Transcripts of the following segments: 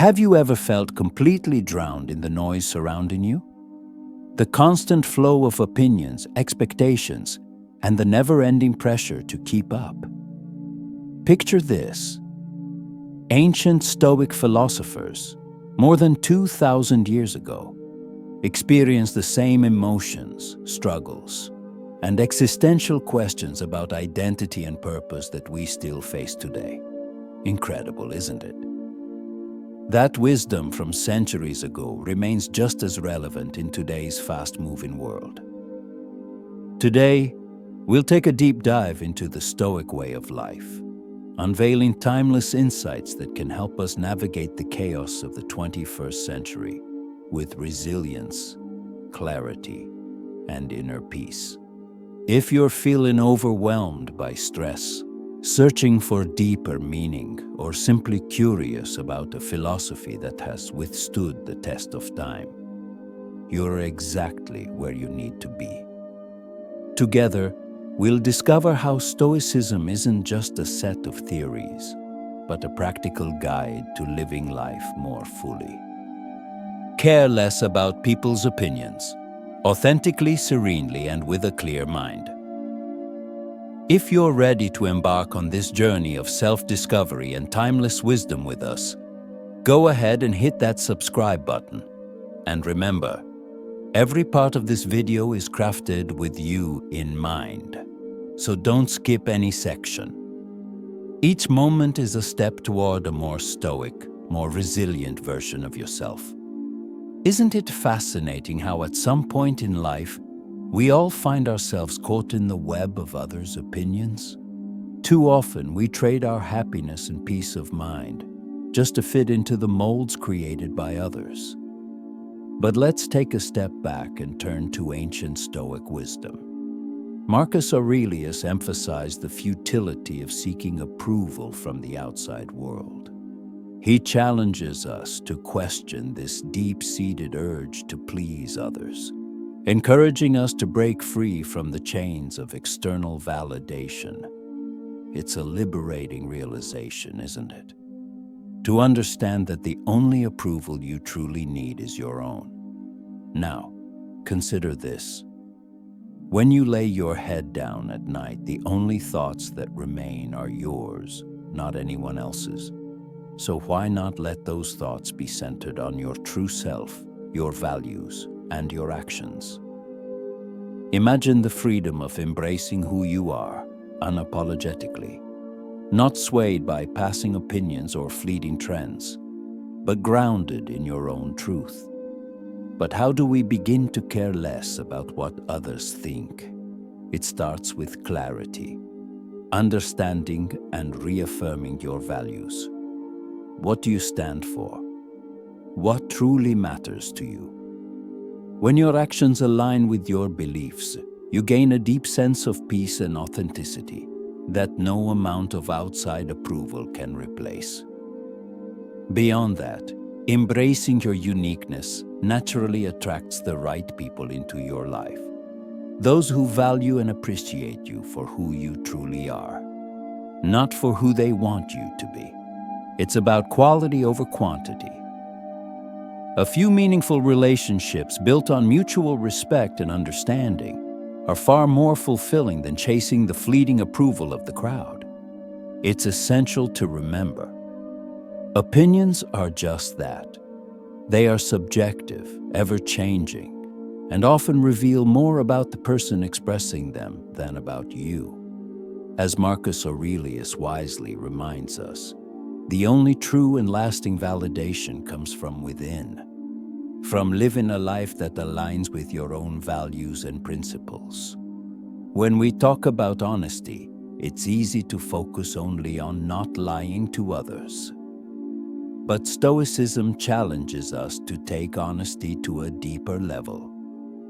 Have you ever felt completely drowned in the noise surrounding you? The constant flow of opinions, expectations, and the never-ending pressure to keep up. Picture this. Ancient Stoic philosophers, more than 2,000 years ago, experienced the same emotions, struggles, and existential questions about identity and purpose that we still face today. Incredible, isn't it? That wisdom from centuries ago remains just as relevant in today's fast-moving world. Today, we'll take a deep dive into the Stoic way of life, unveiling timeless insights that can help us navigate the chaos of the 21st century with resilience, clarity, and inner peace. If you're feeling overwhelmed by stress, searching for deeper meaning, or simply curious about a philosophy that has withstood the test of time, you're exactly where you need to be. Together, we'll discover how Stoicism isn't just a set of theories, but a practical guide to living life more fully. Care less about people's opinions, authentically, serenely, and with a clear mind. If you're ready to embark on this journey of self-discovery and timeless wisdom with us, go ahead and hit that subscribe button. And remember, every part of this video is crafted with you in mind, so don't skip any section. Each moment is a step toward a more stoic, more resilient version of yourself. Isn't it fascinating how at some point in life, we all find ourselves caught in the web of others' opinions? Too often, we trade our happiness and peace of mind just to fit into the molds created by others. But let's take a step back and turn to ancient Stoic wisdom. Marcus Aurelius emphasized the futility of seeking approval from the outside world. He challenges us to question this deep-seated urge to please others, encouraging us to break free from the chains of external validation. It's a liberating realization, isn't it? To understand that the only approval you truly need is your own. Now, consider this. When you lay your head down at night, the only thoughts that remain are yours, not anyone else's. So why not let those thoughts be centered on your true self, your values, and your actions? Imagine the freedom of embracing who you are, unapologetically, not swayed by passing opinions or fleeting trends, but grounded in your own truth. But how do we begin to care less about what others think? It starts with clarity, understanding and reaffirming your values. What do you stand for? What truly matters to you? When your actions align with your beliefs, you gain a deep sense of peace and authenticity that no amount of outside approval can replace. Beyond that, embracing your uniqueness naturally attracts the right people into your life. Those who value and appreciate you for who you truly are, not for who they want you to be. It's about quality over quantity. A few meaningful relationships built on mutual respect and understanding are far more fulfilling than chasing the fleeting approval of the crowd. It's essential to remember. Opinions are just that. They are subjective, ever-changing, and often reveal more about the person expressing them than about you. As Marcus Aurelius wisely reminds us, the only true and lasting validation comes from within, from living a life that aligns with your own values and principles. When we talk about honesty, it's easy to focus only on not lying to others. But Stoicism challenges us to take honesty to a deeper level.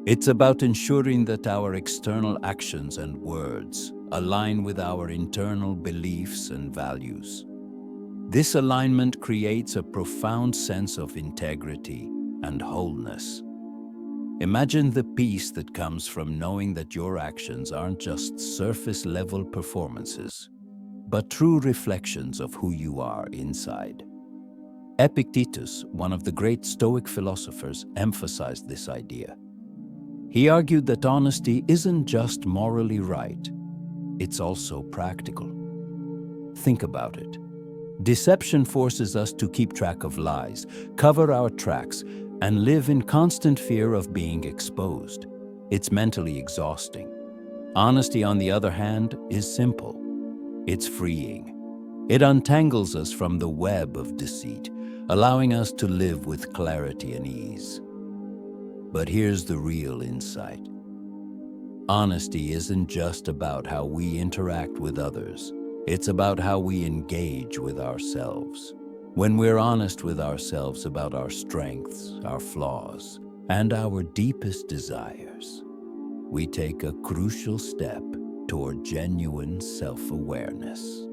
It's about ensuring that our external actions and words align with our internal beliefs and values. This alignment creates a profound sense of integrity and wholeness. Imagine the peace that comes from knowing that your actions aren't just surface-level performances, but true reflections of who you are inside. Epictetus, one of the great Stoic philosophers, emphasized this idea. He argued that honesty isn't just morally right, it's also practical. Think about it. Deception forces us to keep track of lies, cover our tracks, and live in constant fear of being exposed. It's mentally exhausting. Honesty, on the other hand, is simple. It's freeing. It untangles us from the web of deceit, allowing us to live with clarity and ease. But here's the real insight. Honesty isn't just about how we interact with others. It's about how we engage with ourselves. When we're honest with ourselves about our strengths, our flaws, and our deepest desires, we take a crucial step toward genuine self-awareness.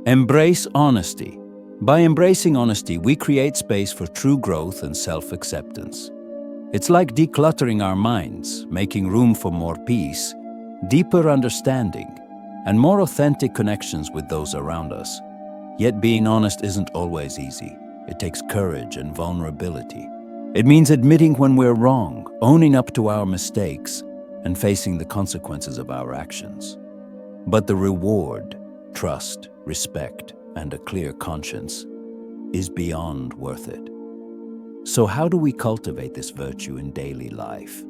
Embrace honesty. By embracing honesty, we create space for true growth and self-acceptance. It's like decluttering our minds, making room for more peace, deeper understanding, and more authentic connections with those around us. Yet being honest isn't always easy. It takes courage and vulnerability. It means admitting when we're wrong, owning up to our mistakes, and facing the consequences of our actions. But the reward, trust, respect, and a clear conscience, is beyond worth it. So how do we cultivate this virtue in daily life?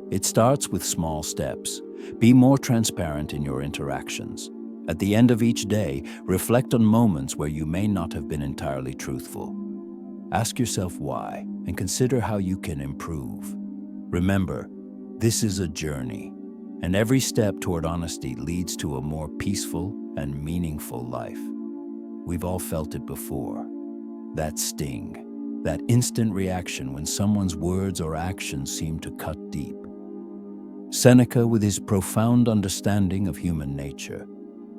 It starts with small steps. Be more transparent in your interactions. At the end of each day, reflect on moments where you may not have been entirely truthful. Ask yourself why, and consider how you can improve. Remember, this is a journey, and every step toward honesty leads to a more peaceful and meaningful life. We've all felt it before. That sting, that instant reaction when someone's words or actions seem to cut deep. Seneca, with his profound understanding of human nature,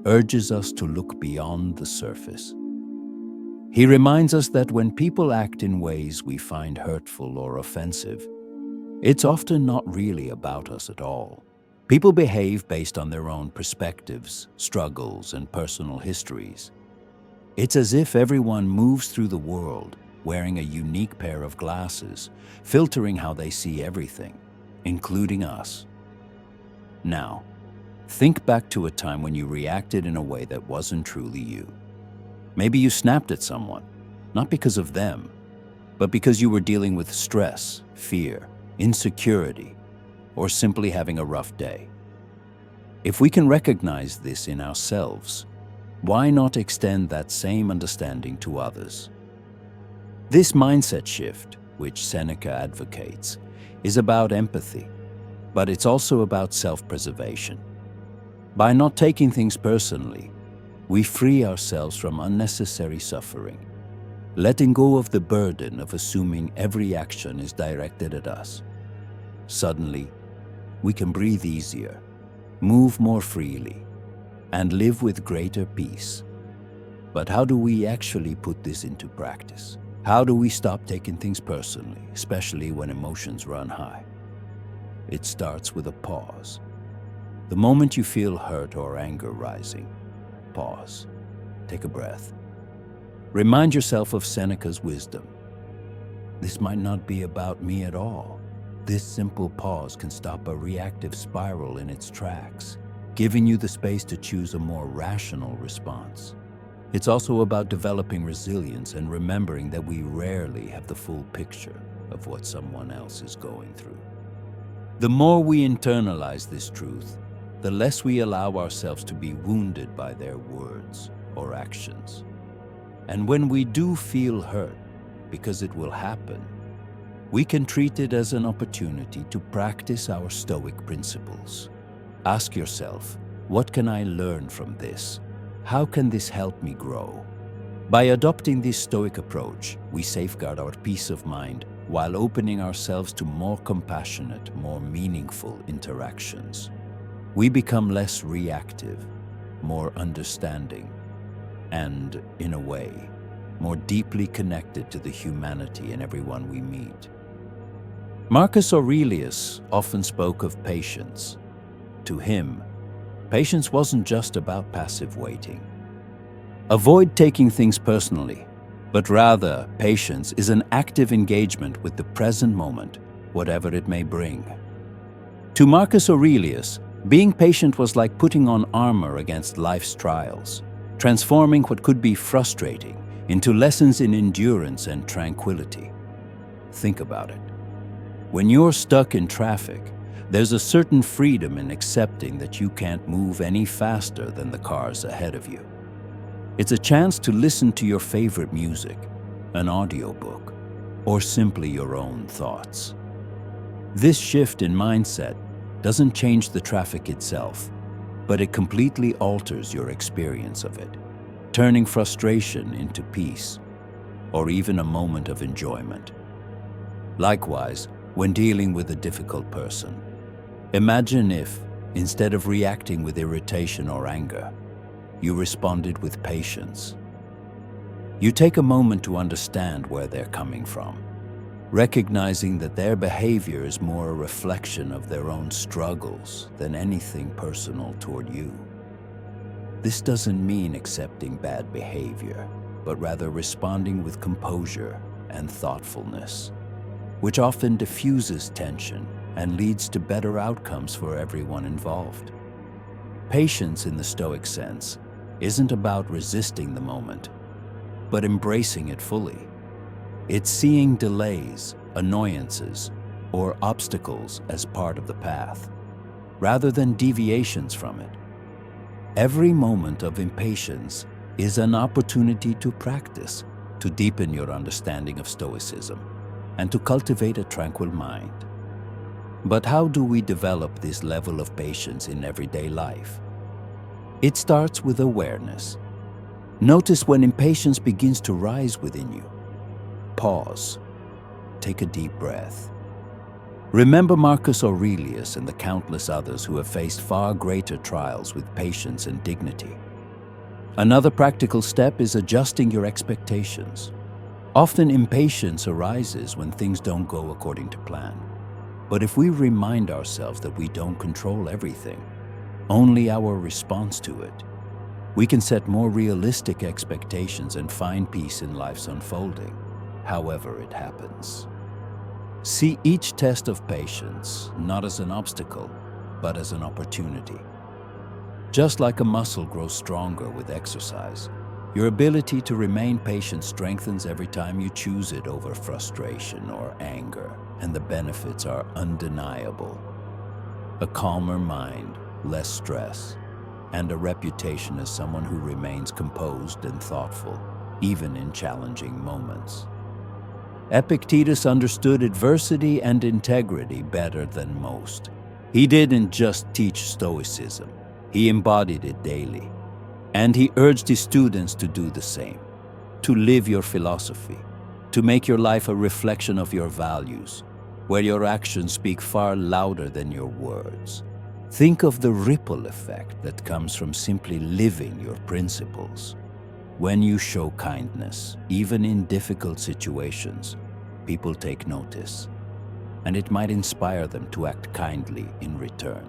urges us to look beyond the surface. He reminds us that when people act in ways we find hurtful or offensive, it's often not really about us at all. People behave based on their own perspectives, struggles, and personal histories. It's as if everyone moves through the world wearing a unique pair of glasses, filtering how they see everything, including us. Now, think back to a time when you reacted in a way that wasn't truly you. Maybe you snapped at someone, not because of them, but because you were dealing with stress, fear, insecurity, or simply having a rough day. If we can recognize this in ourselves, why not extend that same understanding to others? This mindset shift, which Seneca advocates, is about empathy, but it's also about self-preservation. By not taking things personally, we free ourselves from unnecessary suffering, letting go of the burden of assuming every action is directed at us. Suddenly, we can breathe easier, move more freely, and live with greater peace. But how do we actually put this into practice? How do we stop taking things personally, especially when emotions run high? It starts with a pause. The moment you feel hurt or anger rising, pause. Take a breath. Remind yourself of Seneca's wisdom. This might not be about me at all. This simple pause can stop a reactive spiral in its tracks, giving you the space to choose a more rational response. It's also about developing resilience and remembering that we rarely have the full picture of what someone else is going through. The more we internalize this truth, the less we allow ourselves to be wounded by their words or actions. And when we do feel hurt, because it will happen, we can treat it as an opportunity to practice our Stoic principles. Ask yourself, what can I learn from this? How can this help me grow? By adopting this Stoic approach, we safeguard our peace of mind while opening ourselves to more compassionate, more meaningful interactions. We become less reactive, more understanding, and, in a way, more deeply connected to the humanity in everyone we meet. Marcus Aurelius often spoke of patience. To him, patience wasn't just about passive waiting. Avoid taking things personally, but rather, patience is an active engagement with the present moment, whatever it may bring. To Marcus Aurelius, being patient was like putting on armor against life's trials, transforming what could be frustrating into lessons in endurance and tranquility. Think about it. When you're stuck in traffic, there's a certain freedom in accepting that you can't move any faster than the cars ahead of you. It's a chance to listen to your favorite music, an audiobook, or simply your own thoughts. This shift in mindset doesn't change the traffic itself, but it completely alters your experience of it, turning frustration into peace, or even a moment of enjoyment. Likewise, when dealing with a difficult person, imagine if, instead of reacting with irritation or anger, you responded with patience. You take a moment to understand where they're coming from, recognizing that their behavior is more a reflection of their own struggles than anything personal toward you. This doesn't mean accepting bad behavior, but rather responding with composure and thoughtfulness, which often diffuses tension and leads to better outcomes for everyone involved. Patience in the Stoic sense isn't about resisting the moment, but embracing it fully. It's seeing delays, annoyances, or obstacles as part of the path, rather than deviations from it. Every moment of impatience is an opportunity to practice, to deepen your understanding of Stoicism, and to cultivate a tranquil mind. But how do we develop this level of patience in everyday life? It starts with awareness. Notice when impatience begins to rise within you. Pause. Take a deep breath. Remember Marcus Aurelius and the countless others who have faced far greater trials with patience and dignity. Another practical step is adjusting your expectations. Often impatience arises when things don't go according to plan. But if we remind ourselves that we don't control everything, only our response to it, we can set more realistic expectations and find peace in life's unfolding, however it happens. See each test of patience not as an obstacle, but as an opportunity. Just like a muscle grows stronger with exercise, your ability to remain patient strengthens every time you choose it over frustration or anger, and the benefits are undeniable. A calmer mind, less stress, and a reputation as someone who remains composed and thoughtful, even in challenging moments. Epictetus understood adversity and integrity better than most. He didn't just teach Stoicism, he embodied it daily. And he urged his students to do the same, to live your philosophy, to make your life a reflection of your values, where your actions speak far louder than your words. Think of the ripple effect that comes from simply living your principles. When you show kindness, even in difficult situations, people take notice, and it might inspire them to act kindly in return.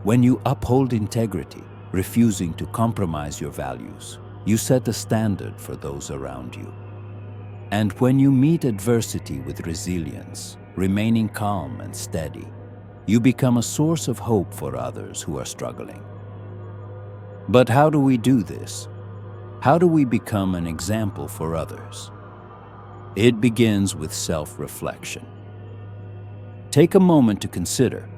When you uphold integrity, refusing to compromise your values, you set a standard for those around you. And when you meet adversity with resilience, remaining calm and steady, you become a source of hope for others who are struggling. But how do we do this? How do we become an example for others? It begins with self-reflection. Take a moment to consider,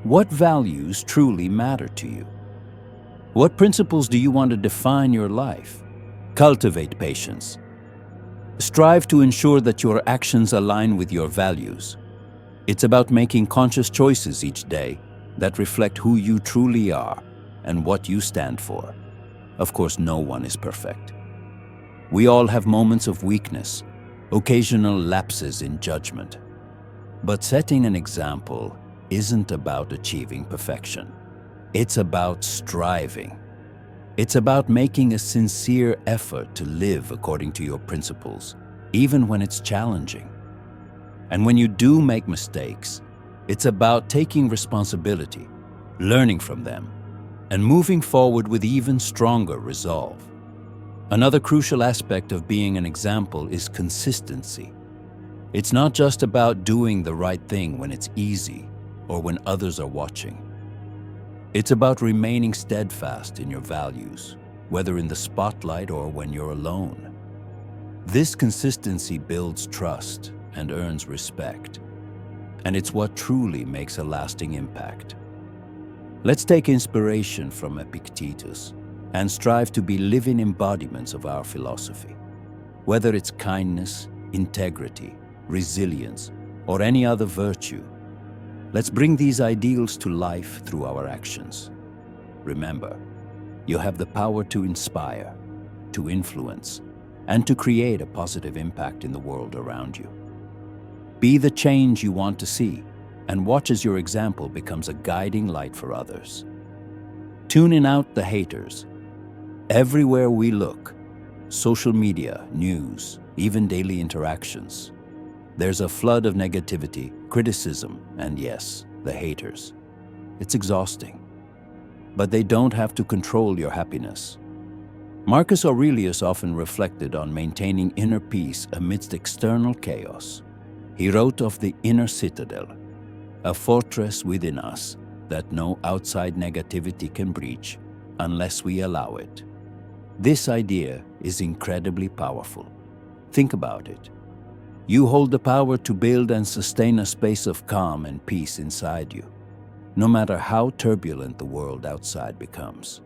what values truly matter to you? What principles do you want to define your life? Cultivate patience. Strive to ensure that your actions align with your values. It's about making conscious choices each day that reflect who you truly are and what you stand for. Of course, no one is perfect. We all have moments of weakness, occasional lapses in judgment. But setting an example isn't about achieving perfection. It's about striving. It's about making a sincere effort to live according to your principles, even when it's challenging. And when you do make mistakes, it's about taking responsibility, learning from them, and moving forward with even stronger resolve. Another crucial aspect of being an example is consistency. It's not just about doing the right thing when it's easy or when others are watching. It's about remaining steadfast in your values, whether in the spotlight or when you're alone. This consistency builds trust and earns respect, and it's what truly makes a lasting impact. Let's take inspiration from Epictetus and strive to be living embodiments of our philosophy. Whether it's kindness, integrity, resilience, or any other virtue, let's bring these ideals to life through our actions. Remember, you have the power to inspire, to influence, and to create a positive impact in the world around you. Be the change you want to see, and watch as your example becomes a guiding light for others. Tuning out the haters. Everywhere we look, social media, news, even daily interactions, there's a flood of negativity, criticism, and yes, the haters. It's exhausting. But they don't have to control your happiness. Marcus Aurelius often reflected on maintaining inner peace amidst external chaos. He wrote of the inner citadel, a fortress within us that no outside negativity can breach unless we allow it. This idea is incredibly powerful. Think about it. You hold the power to build and sustain a space of calm and peace inside you, no matter how turbulent the world outside becomes.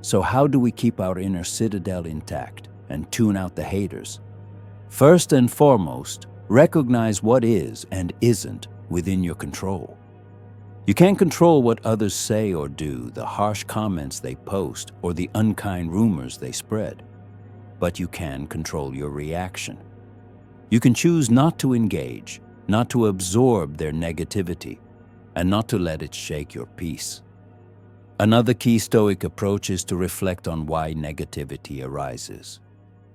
So how do we keep our inner citadel intact and tune out the haters? First and foremost, recognize what is and isn't within your control. You can't control what others say or do, the harsh comments they post, or the unkind rumors they spread. But you can control your reaction. You can choose not to engage, not to absorb their negativity, and not to let it shake your peace. Another key Stoic approach is to reflect on why negativity arises.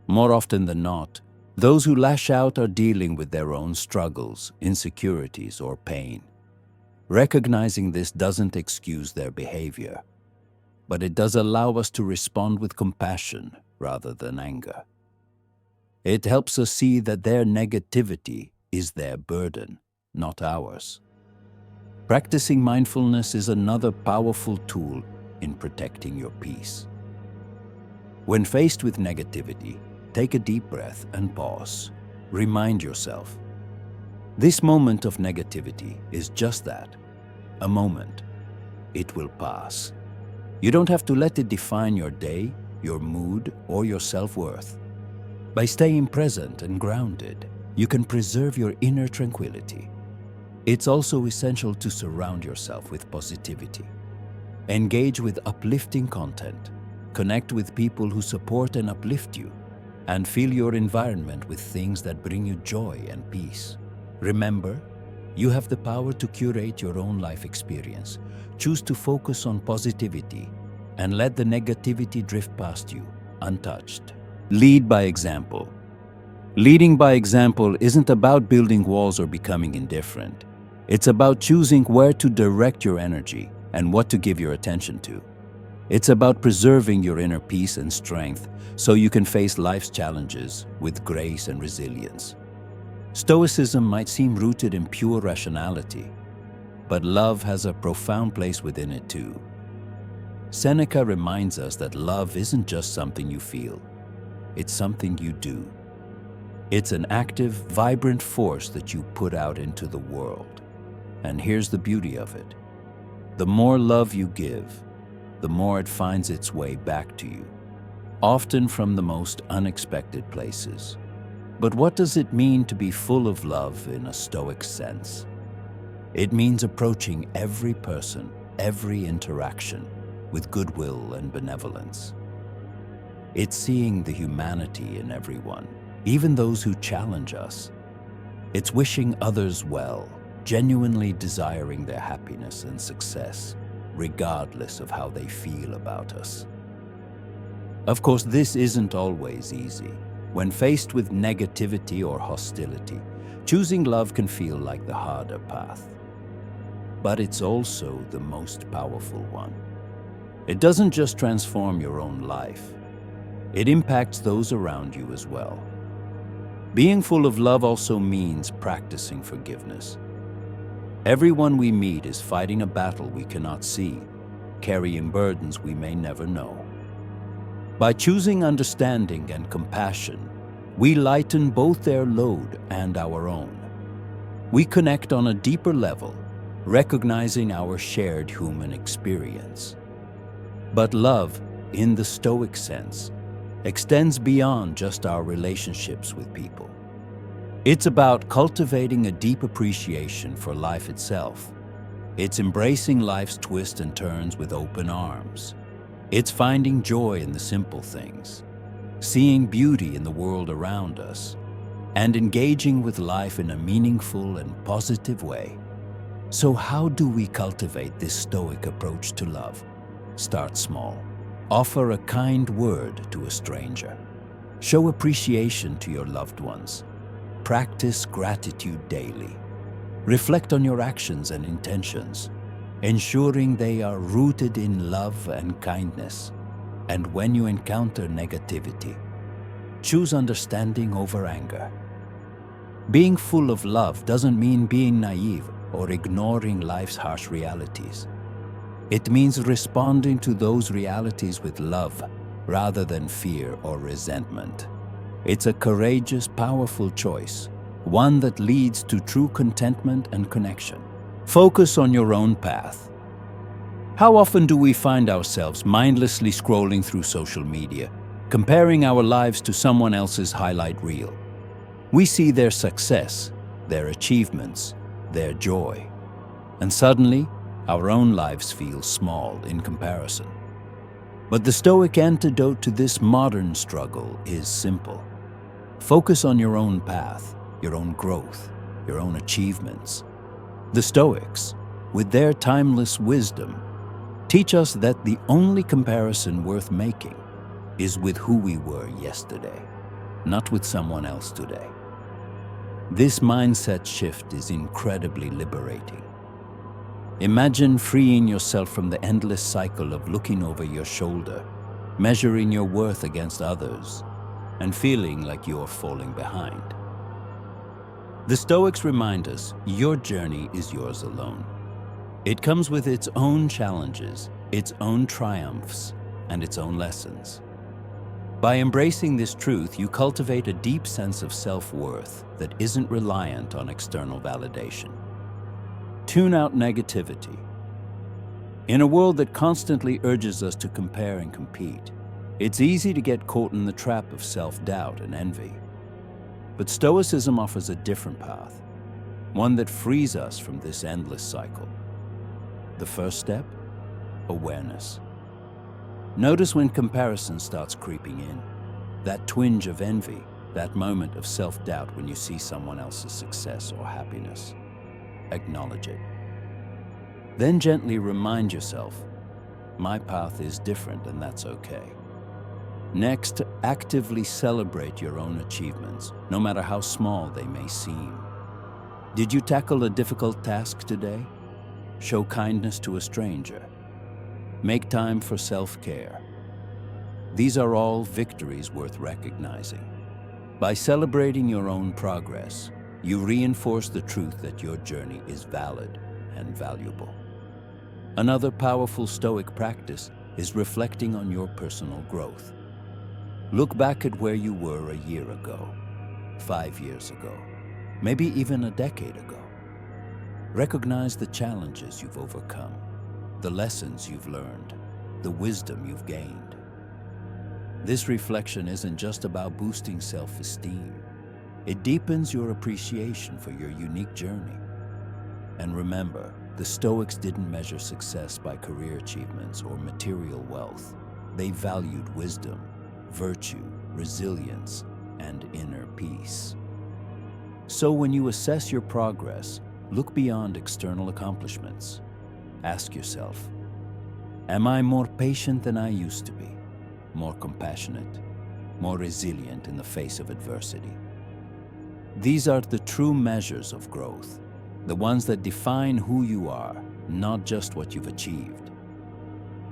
More often than not, those who lash out are dealing with their own struggles, insecurities, or pain. Recognizing this doesn't excuse their behavior, but it does allow us to respond with compassion rather than anger. It helps us see that their negativity is their burden, not ours. Practicing mindfulness is another powerful tool in protecting your peace. When faced with negativity, take a deep breath and pause. Remind yourself, this moment of negativity is just that, a moment. It will pass. You don't have to let it define your day, your mood, or your self-worth. By staying present and grounded, you can preserve your inner tranquility. It's also essential to surround yourself with positivity. Engage with uplifting content, connect with people who support and uplift you, and fill your environment with things that bring you joy and peace. Remember, you have the power to curate your own life experience. Choose to focus on positivity and let the negativity drift past you, untouched. Lead by example. Leading by example isn't about building walls or becoming indifferent. It's about choosing where to direct your energy and what to give your attention to. It's about preserving your inner peace and strength so you can face life's challenges with grace and resilience. Stoicism might seem rooted in pure rationality, but love has a profound place within it too. Seneca reminds us that love isn't just something you feel, it's something you do. It's an active, vibrant force that you put out into the world. And here's the beauty of it. The more love you give, the more it finds its way back to you, often from the most unexpected places. But what does it mean to be full of love in a Stoic sense? It means approaching every person, every interaction, with goodwill and benevolence. It's seeing the humanity in everyone, even those who challenge us. It's wishing others well, genuinely desiring their happiness and success, regardless of how they feel about us. Of course, this isn't always easy. When faced with negativity or hostility, choosing love can feel like the harder path. But it's also the most powerful one. It doesn't just transform your own life, it impacts those around you as well. Being full of love also means practicing forgiveness. Everyone we meet is fighting a battle we cannot see, carrying burdens we may never know. By choosing understanding and compassion, we lighten both their load and our own. We connect on a deeper level, recognizing our shared human experience. But love, in the Stoic sense, extends beyond just our relationships with people. It's about cultivating a deep appreciation for life itself. It's embracing life's twists and turns with open arms. It's finding joy in the simple things, seeing beauty in the world around us, and engaging with life in a meaningful and positive way. So how do we cultivate this Stoic approach to love? Start small. Offer a kind word to a stranger. Show appreciation to your loved ones. Practice gratitude daily. Reflect on your actions and intentions, ensuring they are rooted in love and kindness. And when you encounter negativity, choose understanding over anger. Being full of love doesn't mean being naive or ignoring life's harsh realities. It means responding to those realities with love rather than fear or resentment. It's a courageous, powerful choice, one that leads to true contentment and connection. Focus on your own path. How often do we find ourselves mindlessly scrolling through social media, comparing our lives to someone else's highlight reel? We see their success, their achievements, their joy, and suddenly, our own lives feel small in comparison. But the Stoic antidote to this modern struggle is simple. Focus on your own path, your own growth, your own achievements. The Stoics, with their timeless wisdom, teach us that the only comparison worth making is with who we were yesterday, not with someone else today. This mindset shift is incredibly liberating. Imagine freeing yourself from the endless cycle of looking over your shoulder, measuring your worth against others, and feeling like you're falling behind. The Stoics remind us your journey is yours alone. It comes with its own challenges, its own triumphs, and its own lessons. By embracing this truth, you cultivate a deep sense of self-worth that isn't reliant on external validation. Tune out negativity. In a world that constantly urges us to compare and compete, it's easy to get caught in the trap of self-doubt and envy. But Stoicism offers a different path, one that frees us from this endless cycle. The first step? Awareness. Notice when comparison starts creeping in, that twinge of envy, that moment of self-doubt when you see someone else's success or happiness. Acknowledge it. Then gently remind yourself, my path is different and that's okay. Next, actively celebrate your own achievements, no matter how small they may seem. Did you tackle a difficult task today? Show kindness to a stranger. Make time for self-care. These are all victories worth recognizing. By celebrating your own progress, you reinforce the truth that your journey is valid and valuable. Another powerful Stoic practice is reflecting on your personal growth. Look back at where you were a year ago, 5 years ago, maybe even a decade ago. Recognize the challenges you've overcome, the lessons you've learned, the wisdom you've gained. This reflection isn't just about boosting self-esteem. It deepens your appreciation for your unique journey. And remember, the Stoics didn't measure success by career achievements or material wealth. They valued wisdom, virtue, resilience, and inner peace. So when you assess your progress, look beyond external accomplishments. Ask yourself, am I more patient than I used to be? More compassionate? More resilient in the face of adversity? These are the true measures of growth, the ones that define who you are, not just what you've achieved.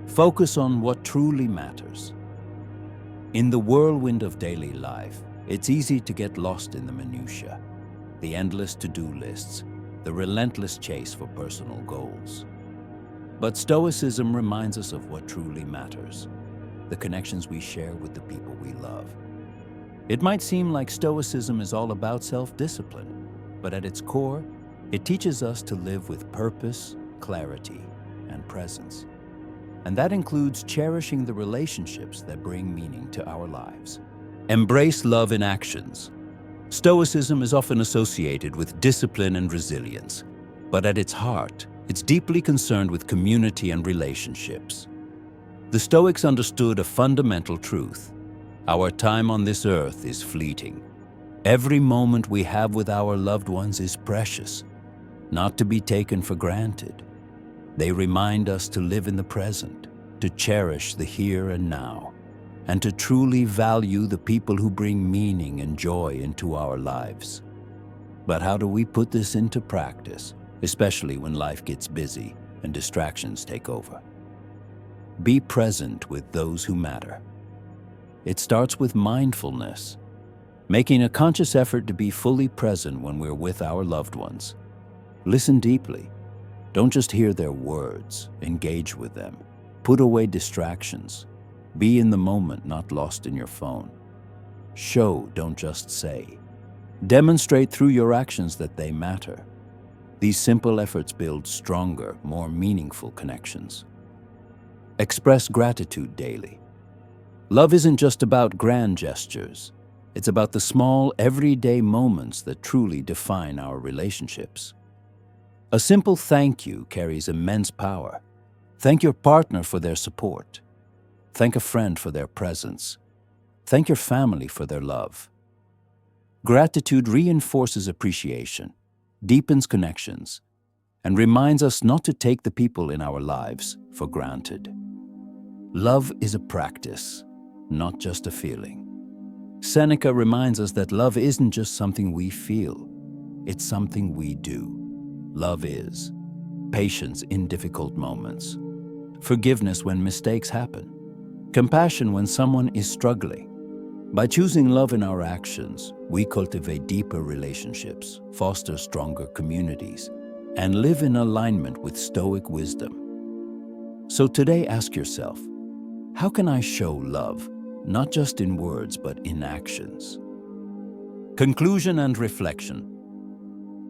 Focus on what truly matters. In the whirlwind of daily life, it's easy to get lost in the minutiae, the endless to-do lists, the relentless chase for personal goals. But Stoicism reminds us of what truly matters, the connections we share with the people we love. It might seem like Stoicism is all about self-discipline, but at its core, it teaches us to live with purpose, clarity, and presence. And that includes cherishing the relationships that bring meaning to our lives. Embrace love in actions. Stoicism is often associated with discipline and resilience, but at its heart, it's deeply concerned with community and relationships. The Stoics understood a fundamental truth. Our time on this earth is fleeting. Every moment we have with our loved ones is precious, not to be taken for granted. They remind us to live in the present, to cherish the here and now, and to truly value the people who bring meaning and joy into our lives. But how do we put this into practice, especially when life gets busy and distractions take over? Be present with those who matter. It starts with mindfulness, making a conscious effort to be fully present when we're with our loved ones. Listen deeply. Don't just hear their words, engage with them. Put away distractions. Be in the moment, not lost in your phone. Show, don't just say. Demonstrate through your actions that they matter. These simple efforts build stronger, more meaningful connections. Express gratitude daily. Love isn't just about grand gestures. It's about the small, everyday moments that truly define our relationships. A simple thank you carries immense power. Thank your partner for their support. Thank a friend for their presence. Thank your family for their love. Gratitude reinforces appreciation, deepens connections, and reminds us not to take the people in our lives for granted. Love is a practice, not just a feeling. Seneca reminds us that love isn't just something we feel, it's something we do. Love is patience in difficult moments, forgiveness when mistakes happen, compassion when someone is struggling. By choosing love in our actions, we cultivate deeper relationships, foster stronger communities, and live in alignment with Stoic wisdom. So today ask yourself, how can I show love, not just in words, but in actions? Conclusion and reflection.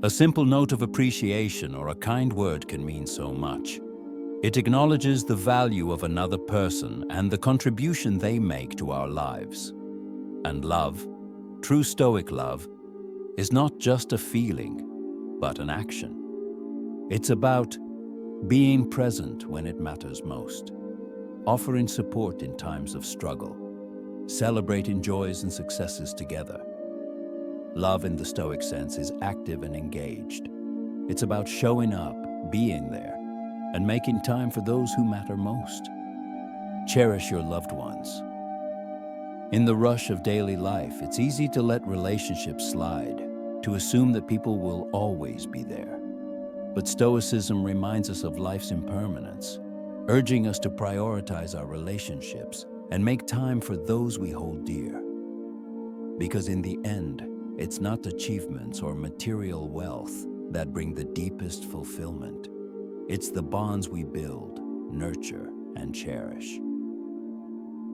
A simple note of appreciation or a kind word can mean so much. It acknowledges the value of another person and the contribution they make to our lives. And love, true Stoic love, is not just a feeling, but an action. It's about being present when it matters most, offering support in times of struggle, celebrating joys and successes together. Love in the Stoic sense is active and engaged. It's about showing up, being there, and making time for those who matter most. Cherish your loved ones. In the rush of daily life, it's easy to let relationships slide, to assume that people will always be there. But Stoicism reminds us of life's impermanence, urging us to prioritize our relationships and make time for those we hold dear. Because in the end, it's not achievements or material wealth that bring the deepest fulfillment. It's the bonds we build, nurture, and cherish.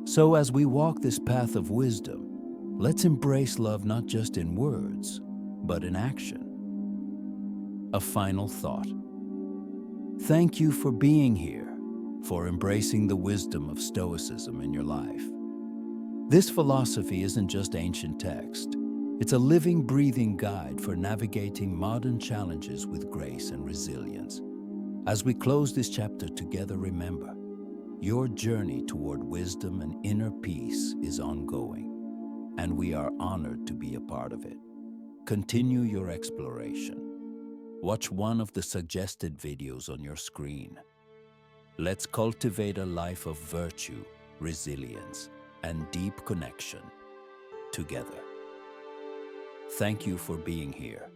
So as we walk this path of wisdom, let's embrace love not just in words, but in action. A final thought. Thank you for being here, for embracing the wisdom of Stoicism in your life. This philosophy isn't just ancient text. It's a living, breathing guide for navigating modern challenges with grace and resilience. As we close this chapter together, remember, your journey toward wisdom and inner peace is ongoing, and we are honored to be a part of it. Continue your exploration. Watch one of the suggested videos on your screen. Let's cultivate a life of virtue, resilience, and deep connection together. Thank you for being here.